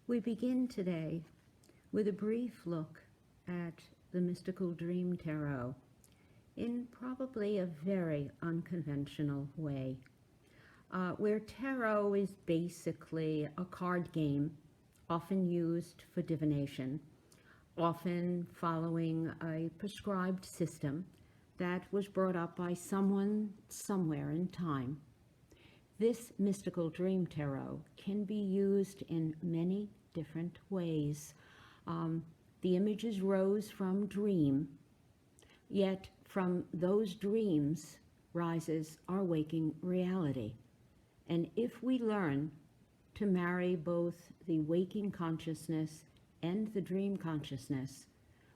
We begin today with a brief look at the Mystical Dream Tarot in probably a very unconventional way, where tarot is basically a card game, often used for divination, often following a prescribed system that was brought up by someone somewhere in time. This mystical dream tarot can be used in many different ways. The images rose from dream, yet from those dreams rises our waking reality. And if we learn to marry both the waking consciousness and the dream consciousness,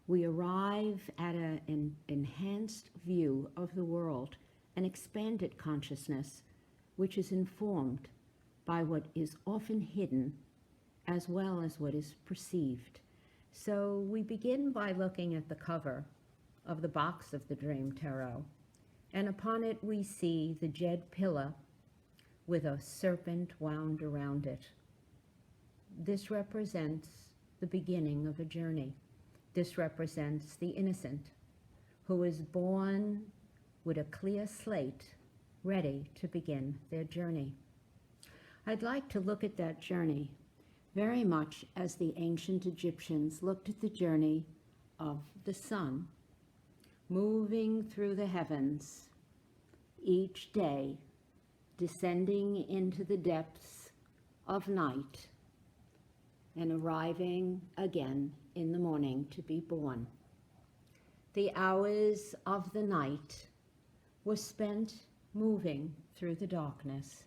we arrive at an enhanced view of the world, an expanded consciousness, which is informed by what is often hidden as well as what is perceived. So we begin by looking at the cover of the box of the Dream Tarot, and upon it we see the jade pillar with a serpent wound around it. This represents the beginning of a journey. This represents the innocent who is born with a clear slate, ready to begin their journey. I'd like to look at that journey very much as the ancient Egyptians looked at the journey of the sun, moving through the heavens each day, descending into the depths of night and arriving again in the morning to be born. The hours of the night were spent moving through the darkness,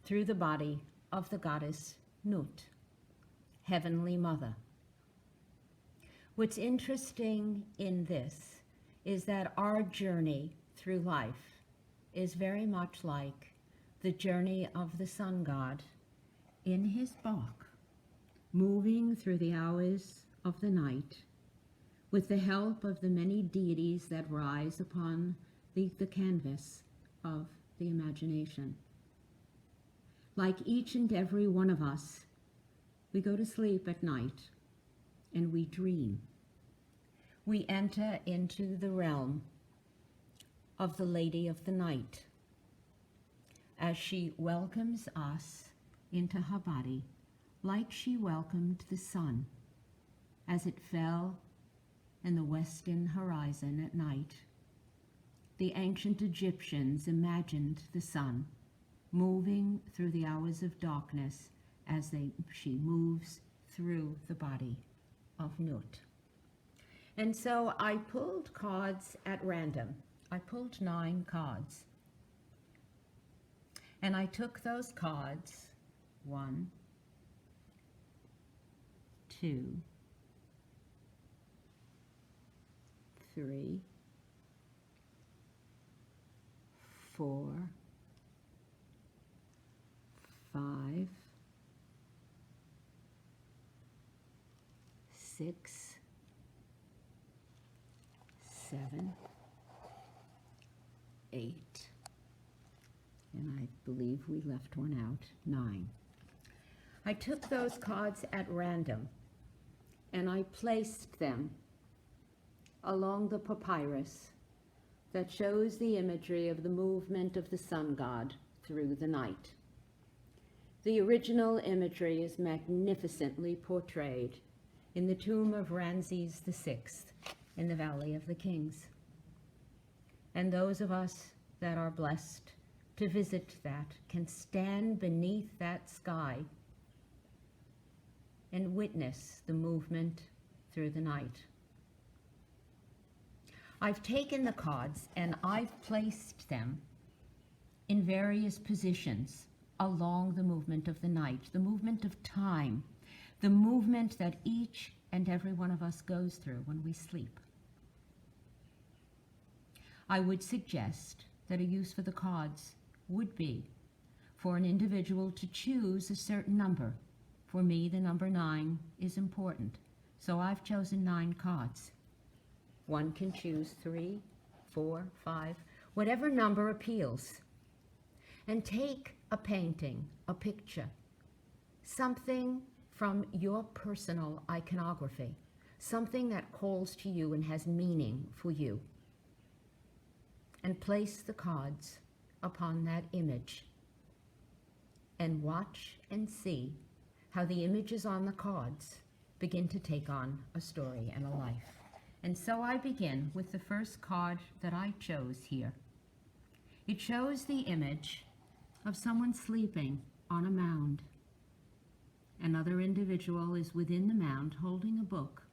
through the body of the goddess Nut, Heavenly Mother. What's interesting in this is that our journey through life is very much like the journey of the sun god in his bark, moving through the hours of the night with the help of the many deities that rise upon the canvas of the imagination. Like each and every one of us, we go to sleep at night and we dream. We enter into the realm of the Lady of the Night as she welcomes us into her body like she welcomed the sun as it fell in the western horizon at night. The ancient Egyptians imagined the sun moving through the hours of darkness as she moves through the body of Nut. And so I pulled cards at random. I pulled 9 cards. And I took those cards, 1, 2, 3, 4, 5, 6, 7, 8, and I believe we left one out, 9. I took those cards at random and I placed them along the papyrus that shows the imagery of the movement of the sun god through the night. The original imagery is magnificently portrayed in the tomb of Ramses VI in the Valley of the Kings. And those of us that are blessed to visit that can stand beneath that sky and witness the movement through the night. I've taken the cards and I've placed them in various positions along the movement of the night, the movement of time, the movement that each and every one of us goes through when we sleep. I would suggest that a use for the cards would be for an individual to choose a certain number. For me, the number 9 is important, so I've chosen 9 cards. One can choose 3, 4, 5, whatever number appeals. And take a painting, a picture, something from your personal iconography, something that calls to you and has meaning for you, and place the cards upon that image and watch and see how the images on the cards begin to take on a story and a life. And so I begin with the first card that I chose here. It shows the image of someone sleeping on a mound. Another individual is within the mound holding a book.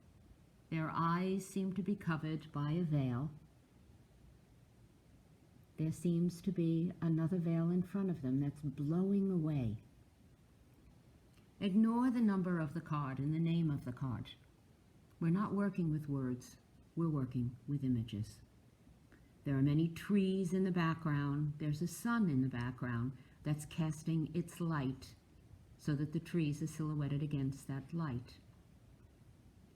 Their eyes seem to be covered by a veil. There seems to be another veil in front of them that's blowing away. Ignore the number of the card and the name of the card. We're not working with words, we're working with images. There are many trees in the background. There's a sun in the background that's casting its light so that the trees are silhouetted against that light.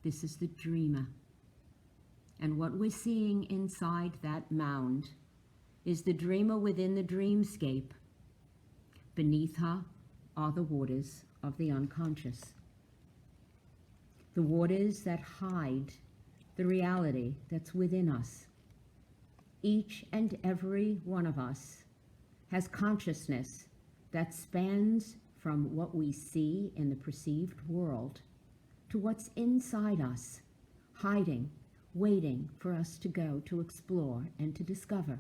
This is the dreamer. And what we're seeing inside that mound is the dreamer within the dreamscape. Beneath her are the waters of the unconscious. The waters that hide the reality that's within us. Each and every one of us has consciousness that spans from what we see in the perceived world to what's inside us, hiding, waiting for us to go to explore and to discover.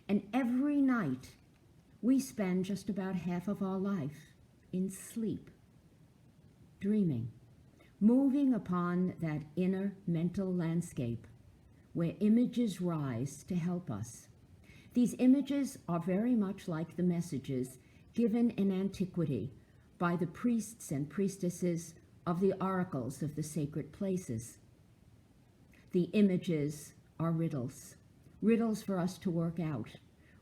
And every night, we spend just about half of our life in sleep, dreaming, moving upon that inner mental landscape where images rise to help us. These images are very much like the messages given in antiquity by the priests and priestesses of the oracles of the sacred places. The images are riddles, riddles for us to work out,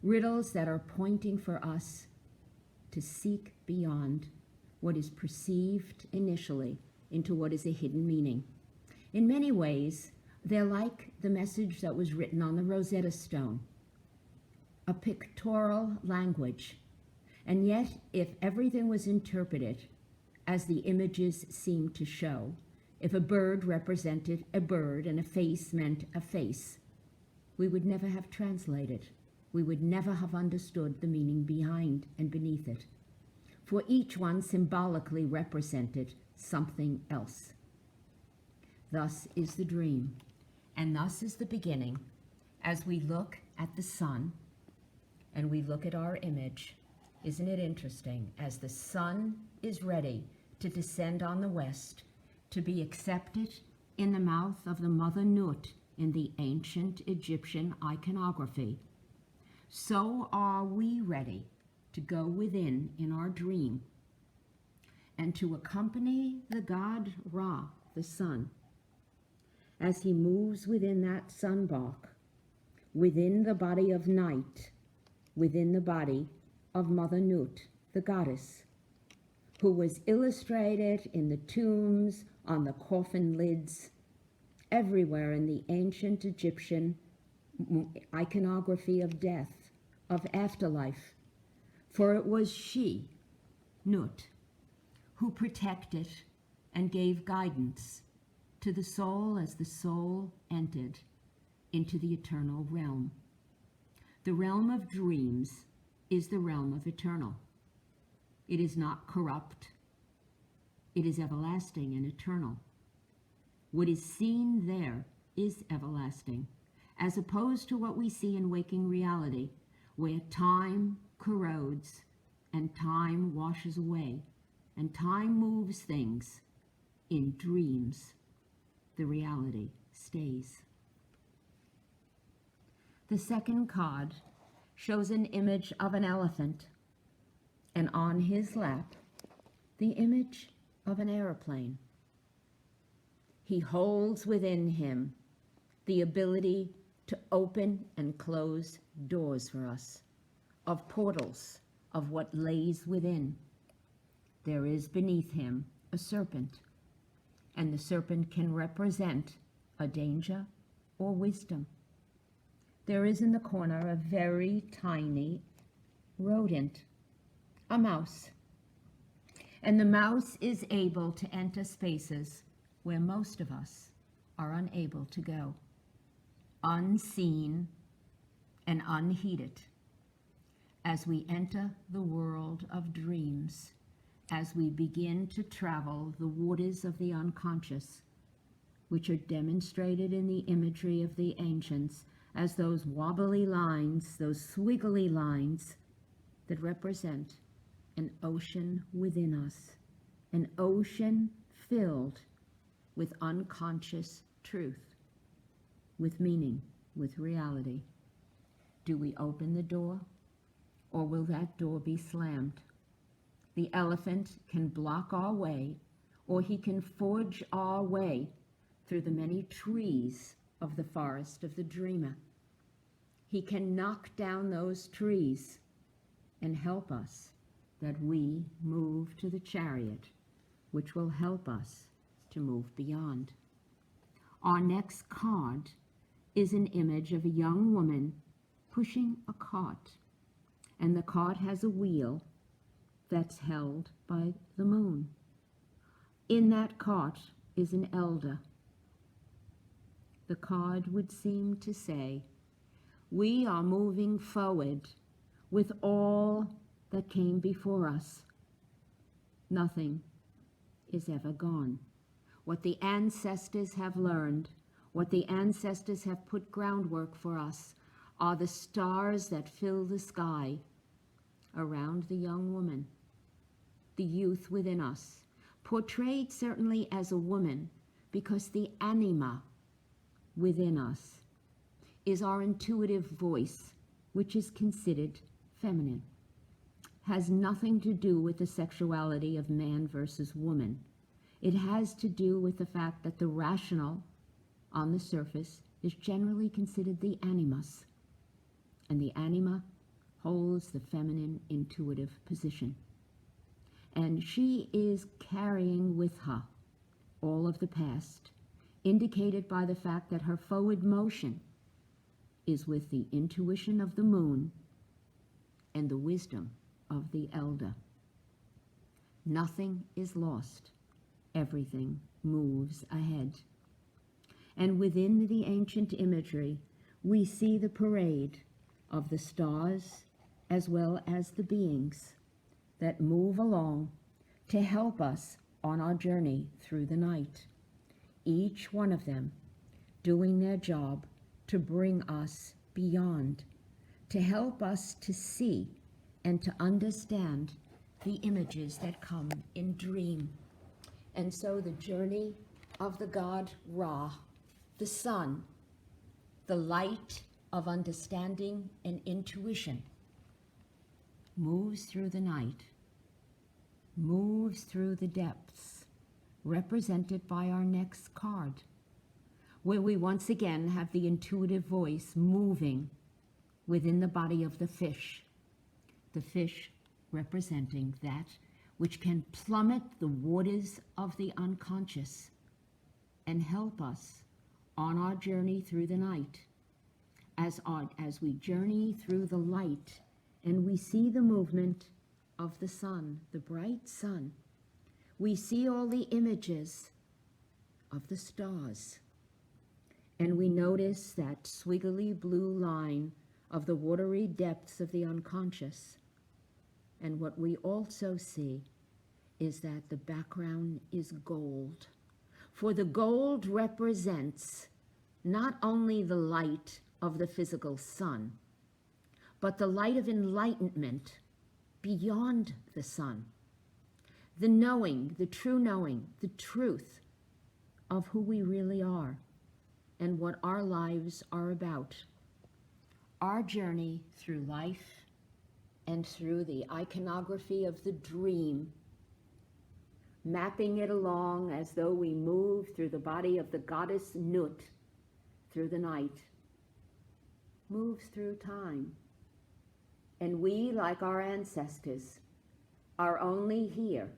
riddles that are pointing for us to seek beyond what is perceived initially into what is a hidden meaning. In many ways, they're like the message that was written on the Rosetta Stone, a pictorial language. And yet, if everything was interpreted as the images seemed to show, if a bird represented a bird and a face meant a face, we would never have translated. We would never have understood the meaning behind and beneath it. For each one symbolically represented something else. Thus is the dream, and thus is the beginning, as we look at the sun and we look at our image. Isn't it interesting? As the sun is ready to descend on the west, to be accepted in the mouth of the Mother Nut in the ancient Egyptian iconography, so are we ready to go within in our dream and to accompany the god Ra, the sun, as he moves within that sunbark, within the body of night, within the body of Mother Nut, the goddess, who was illustrated in the tombs, on the coffin lids, everywhere in the ancient Egyptian iconography of death, of afterlife. For it was she, Nut, who protected and gave guidance to the soul as the soul entered into the eternal realm. The realm of dreams is the realm of eternal. It is not corrupt. It is everlasting and eternal. What is seen there is everlasting, as opposed to what we see in waking reality, where time corrodes and time washes away and time moves things. In dreams, the reality stays. The second card shows an image of an elephant, and on his lap, the image of an airplane. He holds within him the ability to open and close doors for us, of portals, of what lays within. There is beneath him a serpent, and the serpent can represent a danger or wisdom. There is in the corner a very tiny rodent, a mouse. And the mouse is able to enter spaces where most of us are unable to go, unseen and unheeded, as we enter the world of dreams, as we begin to travel the waters of the unconscious, which are demonstrated in the imagery of the ancients as those wobbly lines, those swiggly lines that represent an ocean within us, an ocean filled with unconscious truth, with meaning, with reality. Do we open the door, or will that door be slammed? The elephant can block our way, or he can forge our way through the many trees of the forest of the dreamer. He can knock down those trees and help us that we move to the chariot, which will help us to move beyond. Our next card is an image of a young woman pushing a cart, and the cart has a wheel that's held by the moon. In that cart is an elder. The card would seem to say, we are moving forward with all that came before us. Nothing is ever gone. What the ancestors have learned, what the ancestors have put groundwork for us, are the stars that fill the sky around the young woman, the youth within us, portrayed certainly as a woman, because the anima within us is our intuitive voice, which is considered feminine. Has nothing to do with the sexuality of man versus woman. It has to do with the fact that the rational on the surface is generally considered the animus, and the anima holds the feminine intuitive position. And she is carrying with her all of the past, indicated by the fact that her forward motion is with the intuition of the moon and the wisdom of the elder. Nothing is lost. Everything moves ahead. And within the ancient imagery, we see the parade of the stars as well as the beings that move along to help us on our journey through the night. Each one of them doing their job to bring us beyond, to help us to see and to understand the images that come in dream. And so the journey of the god Ra, the sun, the light of understanding and intuition, moves through the night, moves through the depths, represented by our next card, where we once again have the intuitive voice moving within the body of the fish representing that which can plummet the waters of the unconscious and help us on our journey through the night. As we journey through the light and we see the movement of the sun, the bright sun, we see all the images of the stars. And we notice that swiggly blue line of the watery depths of the unconscious. And what we also see is that the background is gold. For the gold represents not only the light of the physical sun, but the light of enlightenment beyond the sun. The knowing, the true knowing, the truth of who we really are and what our lives are about. Our journey through life and through the iconography of the dream, mapping it along as though we move through the body of the goddess Nut through the night, moves through time. And we, like our ancestors, are only here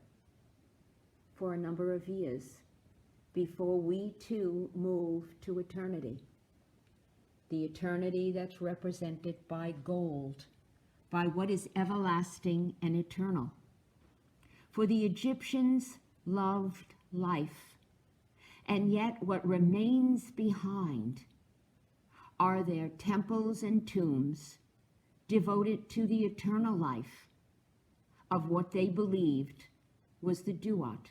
for a number of years before we too move to eternity. The eternity that's represented by gold, by what is everlasting and eternal. For the Egyptians loved life, and yet what remains behind are their temples and tombs devoted to the eternal life of what they believed was the Duat,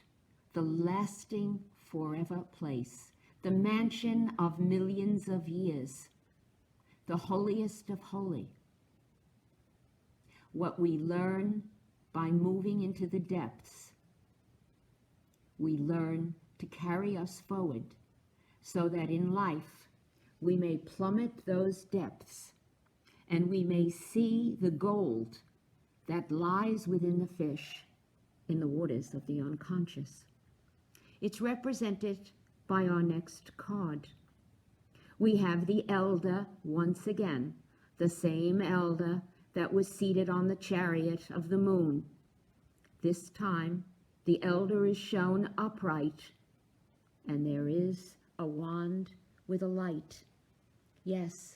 the lasting forever place, the mansion of millions of years, the holiest of holy. What we learn by moving into the depths, we learn to carry us forward so that in life we may plummet those depths and we may see the gold that lies within the fish in the waters of the unconscious. It's represented by our next card. We have the elder once again, the same elder that was seated on the chariot of the moon. This time, the elder is shown upright, and there is a wand with a light. Yes,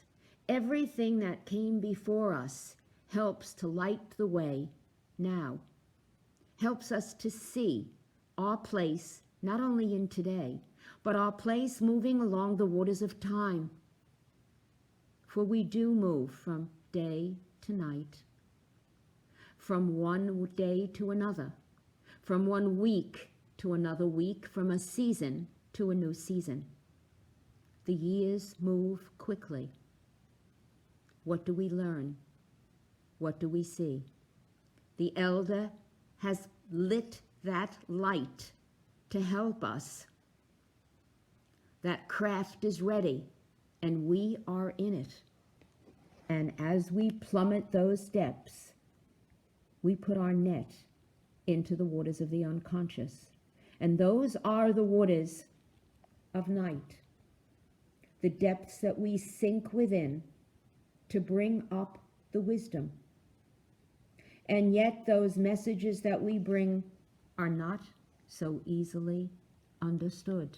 everything that came before us helps to light the way now, helps us to see our place not only in today, but our place moving along the waters of time. For we do move from day to night, from one day to another, from one week to another week, from a season to a new season. The years move quickly. What do we learn? What do we see? The elder has lit that light to help us. That craft is ready, and we are in it. And as we plummet those depths, we put our net into the waters of the unconscious. And those are the waters of night, the depths that we sink within to bring up the wisdom. And yet those messages that we bring are not so easily understood.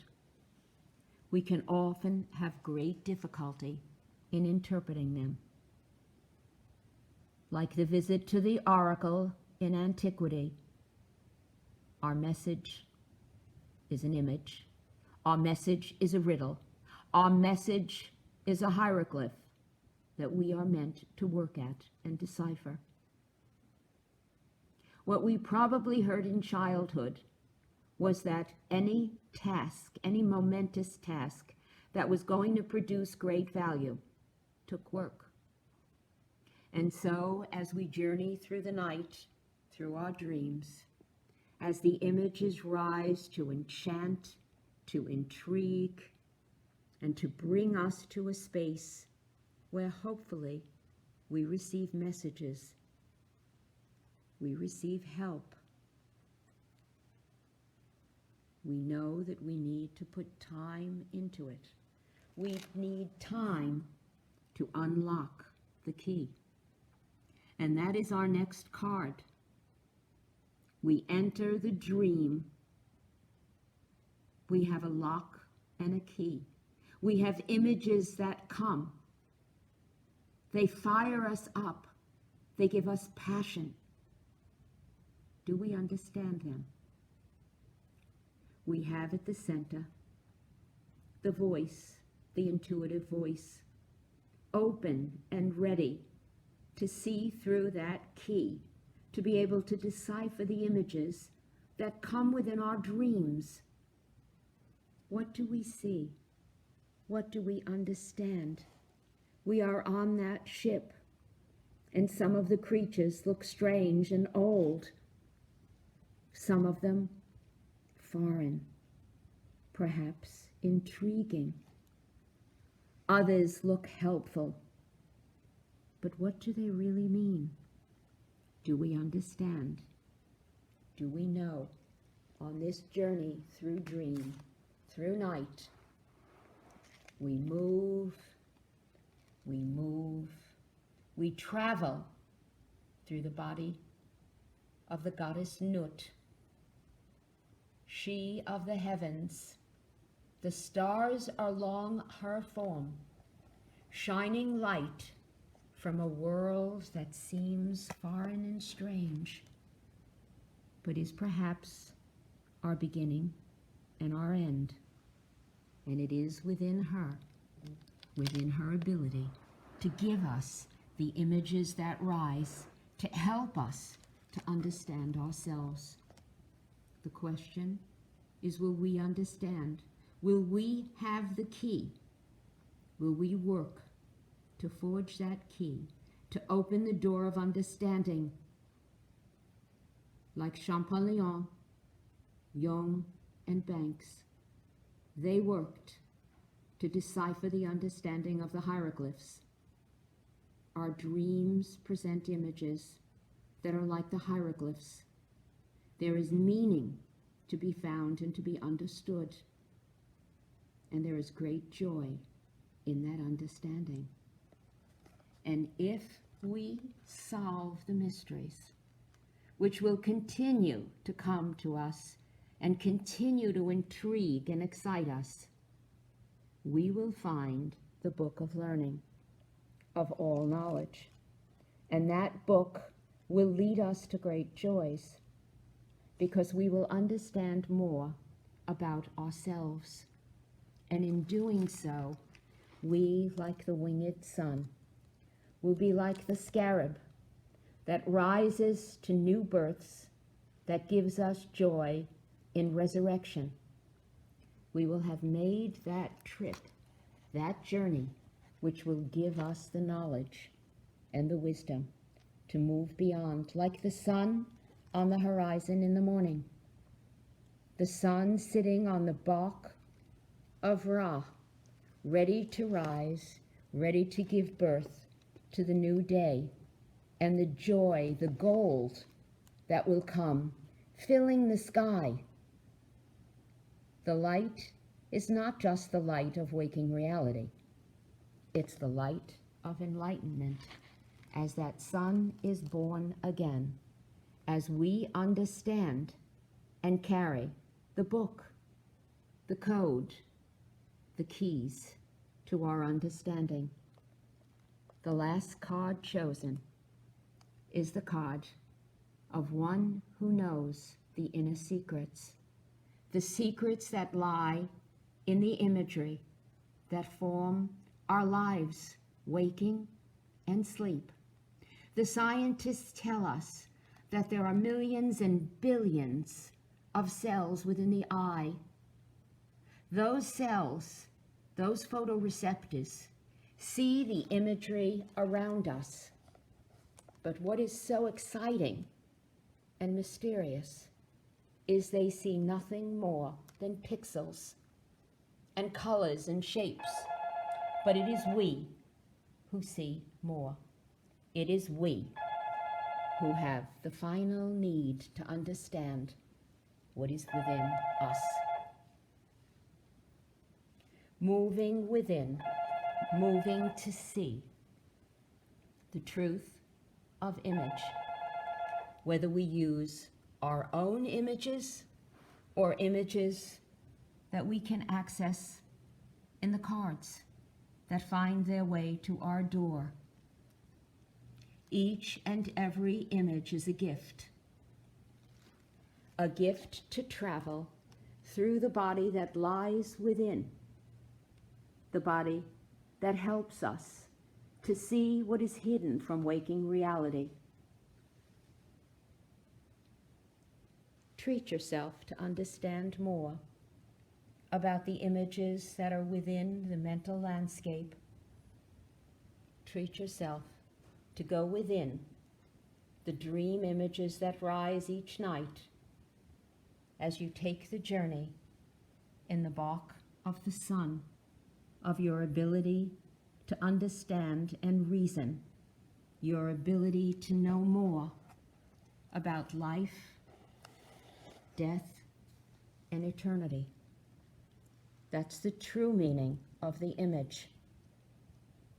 We can often have great difficulty in interpreting them. Like the visit to the oracle in antiquity, our message is an image. Our message is a riddle. Our message is a hieroglyph that we are meant to work at and decipher. What we probably heard in childhood was that any task, any momentous task that was going to produce great value took work. And so, as we journey through the night, through our dreams, as the images rise to enchant, to intrigue, and to bring us to a space where hopefully we receive messages, we receive help. We know that we need to put time into it. We need time to unlock the key. And that is our next card. We enter the dream. We have a lock and a key. We have images that come. They fire us up. They give us passion. Do we understand them? We have at the center the voice, the intuitive voice, open and ready to see through that key, to be able to decipher the images that come within our dreams. What do we see? What do we understand? We are on that ship, and some of the creatures look strange and old. Some of them foreign, perhaps intriguing. Others look helpful. But what do they really mean? Do we understand? Do we know on this journey through dream, through night, we move, we travel through the body of the goddess Nut, she of the heavens. The stars are along her form, shining light from a world that seems foreign and strange. but is perhaps our beginning and our end. And it is within her ability to give us the images that rise, to help us to understand ourselves. The question is, will we understand? Will we have the key? Will we work to forge that key, to open the door of understanding? Like Champollion, Jung, and Banks, they worked to decipher the understanding of the hieroglyphs. Our dreams present images that are like the hieroglyphs. There is meaning to be found and to be understood, and there is great joy in that understanding. And if we solve the mysteries, which will continue to come to us and continue to intrigue and excite us, we will find the book of learning, of all knowledge. And that book will lead us to great joys, because we will understand more about ourselves. And in doing so, we, like the winged sun, will be like the scarab that rises to new births, that gives us joy in resurrection. We will have made that trip, that journey, which will give us the knowledge and the wisdom to move beyond, like the sun on the horizon in the morning. The sun sitting on the Bach of Ra, ready to rise, ready to give birth to the new day, and the joy, the gold that will come, filling the sky. The light is not just the light of waking reality. It's the light of enlightenment, as that sun is born again, as we understand and carry the book, the code, the keys to our understanding. The last card chosen is the card of one who knows the inner secrets, the secrets that lie in the imagery that form our lives, waking and sleep. The scientists tell us that there are millions and billions of cells within the eye. Those cells, those photoreceptors, see the imagery around us. But what is so exciting and mysterious is they see nothing more than pixels and colors and shapes. But it is we who see more. It is we who have the final need to understand what is within us. Moving within, moving to see the truth of image, whether we use our own images or images that we can access in the cards that find their way to our door. Each and every image is a gift to travel through the body that lies within, the body that helps us to see what is hidden from waking reality. Treat yourself to understand more about the images that are within the mental landscape. Treat yourself to go within the dream images that rise each night as you take the journey in the Bach of the sun, of your ability to understand and reason, your ability to know more about life, death, and eternity. That's the true meaning of the image,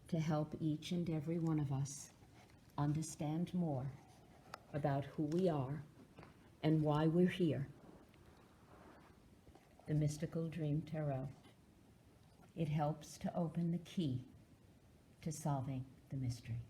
to help each and every one of us understand more about who we are and why we're here. The Mystical Dream Tarot. It helps to open the key to solving the mystery.